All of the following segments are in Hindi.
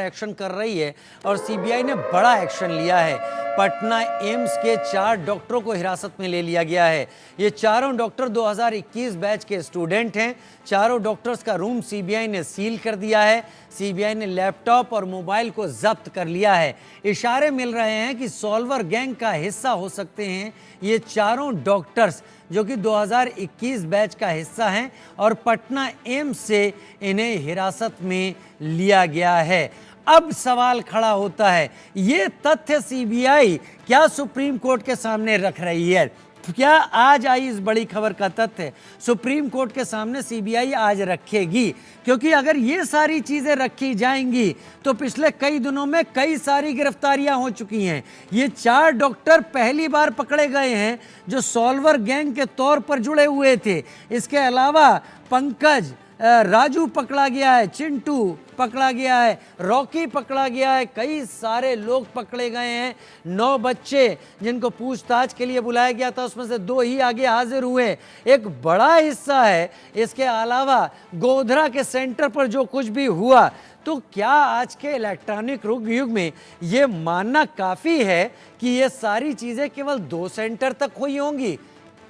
एक्शन कर रही है और सीबीआई ने बड़ा एक्शन लिया है। पटना एम्स के 4 डॉक्टरों को हिरासत में ले लिया गया है। ये चारों डॉक्टर 2021 बैच के स्टूडेंट हैं। चारों डॉक्टर्स का रूम सीबीआई ने सील कर दिया है। सीबीआई ने लैपटॉप और मोबाइल को जब्त कर लिया है। इशारे मिल रहे हैं कि सॉल्वर गैंग का हिस्सा हो सकते हैं ये चारों डॉक्टर्स, जो कि 2021 बैच का हिस्सा हैं और पटना एम्स से इन्हें हिरासत में लिया गया है। अब सवाल खड़ा होता है, ये तथ्य सीबीआई क्या सुप्रीम कोर्ट के सामने रख रही है? क्या आज आई इस बड़ी खबर का तथ्य सुप्रीम कोर्ट के सामने सीबीआई आज रखेगी? क्योंकि अगर ये सारी चीजें रखी जाएंगी तो पिछले कई दिनों में कई सारी गिरफ्तारियां हो चुकी हैं। ये 4 डॉक्टर पहली बार पकड़े गए हैं जो सॉल्वर गैंग के तौर पर जुड़े हुए थे। इसके अलावा पंकज, राजू पकड़ा गया है, चिंटू पकड़ा गया है, रॉकी पकड़ा गया है, कई सारे लोग पकड़े गए हैं। 9 बच्चे जिनको पूछताछ के लिए बुलाया गया था उसमें से 2 ही आगे हाजिर हुए, एक बड़ा हिस्सा है। इसके अलावा गोधरा के सेंटर पर जो कुछ भी हुआ, तो क्या आज के इलेक्ट्रॉनिक युग में ये मानना काफ़ी है कि ये सारी चीज़ें केवल 2 सेंटर तक हुई होंगी?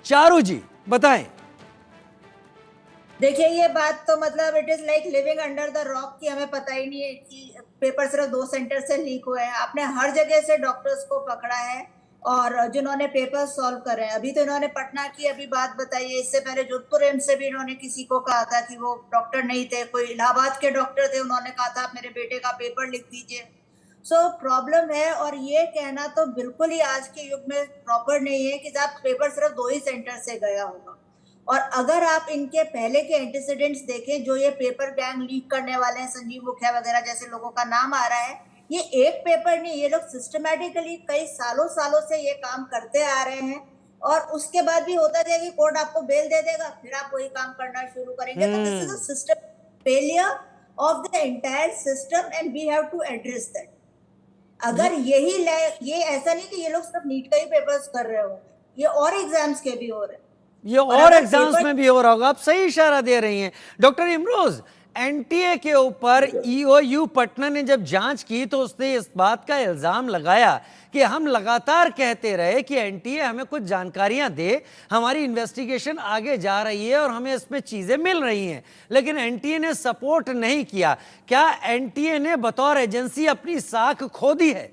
चारू जी बताएं। देखिए, ये बात तो मतलब it is like living under the rock कि हमें पता ही नहीं है कि पेपर सिर्फ 2 सेंटर से लीक हुए हैं। आपने हर जगह से डॉक्टर्स को पकड़ा है और जिन्होंने पेपर सॉल्व करे हैं। अभी तो इन्होंने पटना की अभी बात बताई है, इससे पहले जोधपुर एम्स से भी इन्होंने किसी को कहा था कि वो डॉक्टर नहीं थे, कोई इलाहाबाद के डॉक्टर थे, उन्होंने कहा था आप मेरे बेटे का पेपर लिख दीजिए। सो प्रॉब्लम है, और ये कहना तो बिल्कुल ही आज के युग में प्रॉपर नहीं है कि आप पेपर सिर्फ 2 ही सेंटर से गया होगा। और अगर आप इनके पहले के एंटीसीडेंट्स देखें, जो ये पेपर गैंग लीक करने वाले हैं, संजीव मुखिया वगैरह जैसे लोगों का नाम आ रहा है, ये एक पेपर नहीं, ये लोग सिस्टमैटिकली कई सालों से ये काम करते आ रहे हैं। और उसके बाद भी होता है कि कोर्ट आपको बेल दे देगा, फिर आप वही काम करना शुरू करेंगे। तो this is a system failure of the entire system and we have to address that. अगर ये ऐसा नहीं कि ये लोग सिर्फ नीट का ही पेपर्स कर रहे हो, ये और एग्जाम्स के भी हो रहे हैं, ये और एग्जाम्स में भी हो रहा होगा। आप सही इशारा दे रही हैं डॉक्टर इमरोज। एनटीए के ऊपर ईओयू पटना ने जब जांच की तो उसने इस बात का इल्जाम लगाया कि हम लगातार कहते रहे कि एनटीए हमें कुछ जानकारियां दे, हमारी इन्वेस्टिगेशन आगे जा रही है और हमें इसमें चीजें मिल रही हैं, लेकिन एनटीए ने सपोर्ट नहीं किया। क्या एनटीए ने बतौर एजेंसी अपनी साख खो दी है?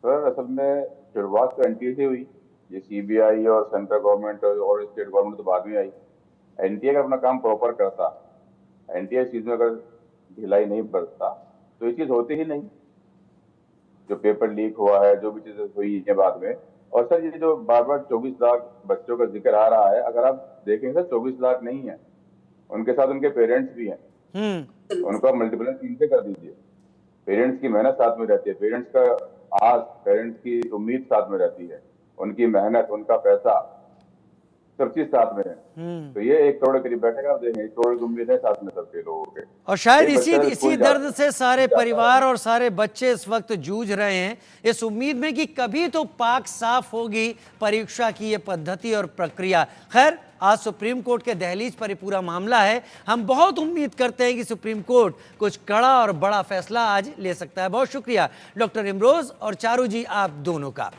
सर, असल में शुरुआत तो एनटीए से हुई। ये सीबीआई और सेंट्रल गवर्नमेंट और स्टेट गवर्नमेंट तो बाद में आई। एनटीए का अपना काम प्रॉपर करता, एनटीए चीज में अगर ढिलाई नहीं बरतता तो ये चीज होती ही नहीं। जो पेपर लीक हुआ है, जो भी चीजें हुई है बाद में। और सर, ये जो बार बार 24 लाख बच्चों का जिक्र आ रहा है, अगर आप देखेंगे सर 24 लाख नहीं है, उनके साथ उनके पेरेंट्स भी हैं। उनको आप मल्टीप्लाई 3 से कर दीजिए। पेरेंट्स की मेहनत साथ में रहती है, पेरेंट्स का आस, पेरेंट्स की उम्मीद साथ में रहती है, उनकी मेहनत, उनका पैसा, सब चीज साथ में है। तो ये 1 करोड़ करीब बैठेगा, आप देखें 1 करोड़ की उम्मीद है साथ में सबके लोगों के। और शायद इसी दर्द से सारे परिवार और सारे बच्चे इस वक्त जूझ रहे हैं, इस उम्मीद में कि कभी तो पाक साफ होगी परीक्षा की ये पद्धति और प्रक्रिया। खैर, आज सुप्रीम कोर्ट के दहलीज पर पूरा मामला है। हम बहुत उम्मीद करते हैं कि सुप्रीम कोर्ट कुछ कड़ा और बड़ा फैसला आज ले सकता है। बहुत शुक्रिया डॉक्टर इमरोज और चारू जी, आप दोनों का।